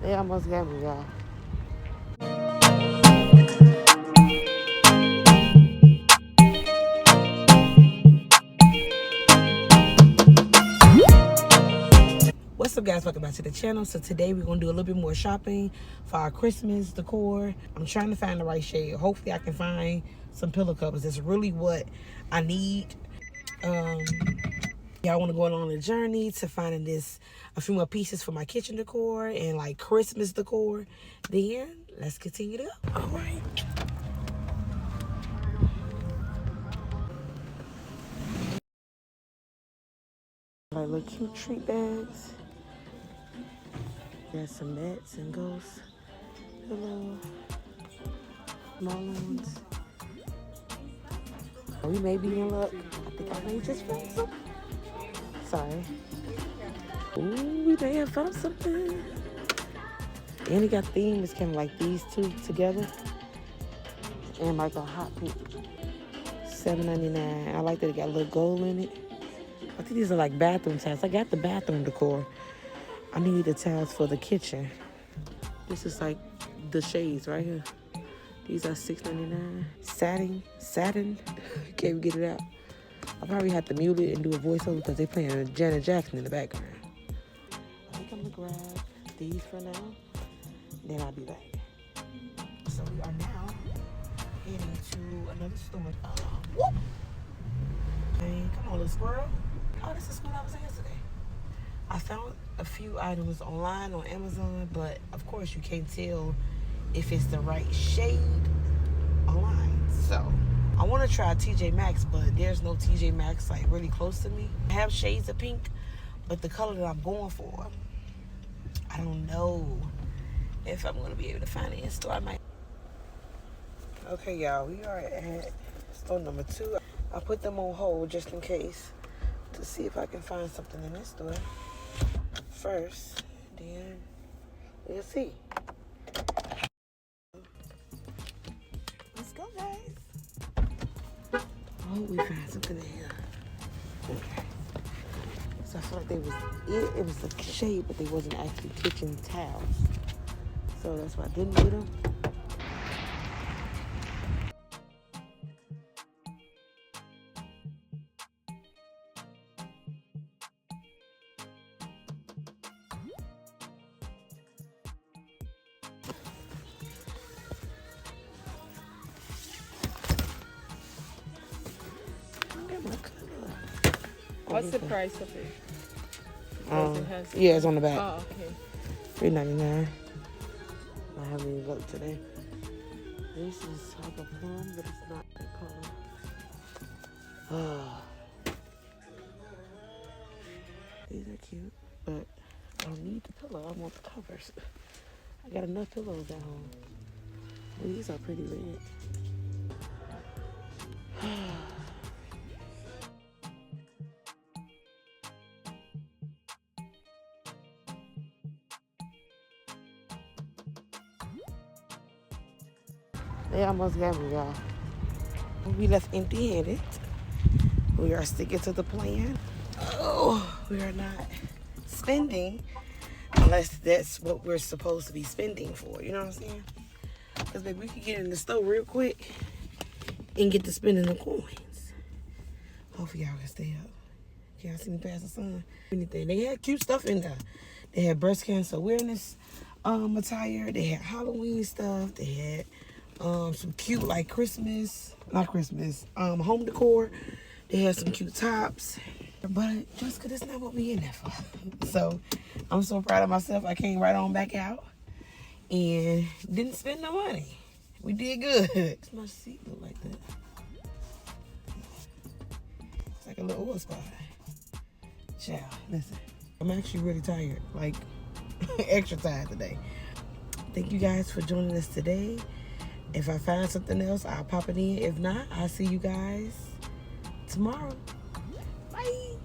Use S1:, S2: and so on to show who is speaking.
S1: They almost got me, y'all. What's up, guys? Welcome back to the channel. So today we're gonna do a little bit more shopping for our Christmas decor. I'm trying to find the right shade. Hopefully I can find some pillow covers. That's really what I need. Y'all want to go along the journey to finding a few more pieces for my kitchen decor and like Christmas decor. Then let's continue to go. All right. Like little cute treat bags. There's some mats and ghosts. Little small ones. We may be in luck. I think I may just found some. Sorry. Ooh, we may have found something. And it got themes kind of like these two together. And like a hot pink. $7.99. I like that it got a little gold in it. I think these are like bathroom towels. I got the bathroom decor. I need the towels for the kitchen. This is like the shades right here. These are $6.99. Satin. Can't even get it out. I'll probably have to mute it and do a voiceover because they're playing Janet Jackson in the background. I think I'm gonna grab these for now. Then I'll be back. So we are now heading to another store. Whoop! Hey, come on, little squirrel. Oh, this is what I was in yesterday. I found a few items online on Amazon, but of course you can't tell if it's the right shade online. So I want to try TJ Maxx, but there's no TJ Maxx like really close to me. I have shades of pink, but the color that I'm going for, I don't know if I'm going to be able to find it in store. I might. Okay, y'all, we are at store number 2. I put them on hold just in case to see if I can find something in this store first. Then we'll see. Let's go, guys. I hope we find something in here. Okay. So I feel like it was a shade, but they wasn't actually kitchen towels. So that's why I didn't get them.
S2: What's the price of it?
S1: Yeah, it's on the back.
S2: Oh, okay.
S1: $3.99. I haven't even looked today. This is like a plum, but it's not that color. Oh. These are cute, but I don't need the pillow. I want the covers. I got enough pillows at home. These are pretty red. They almost got me, y'all. We left empty-handed. We are sticking to the plan. Oh, we are not spending unless that's what we're supposed to be spending for. You know what I'm saying? Because, baby, we could get in the store real quick and get to spending the coins. Hopefully, y'all can stay up. Can y'all see me past the sun? Anything. They had cute stuff in there. They had breast cancer awareness attire. They had Halloween stuff. They had some cute like home decor. They had some cute tops, but just cause it's not what we in there for. So I'm so proud of myself. I came right on back out and didn't spend no money. We did good. My seat look like that. It's like a little oil spot. Child, listen, I'm actually really tired, like extra tired today. Thank you guys for joining us today. If I find something else, I'll pop it in. If not, I'll see you guys tomorrow. Bye.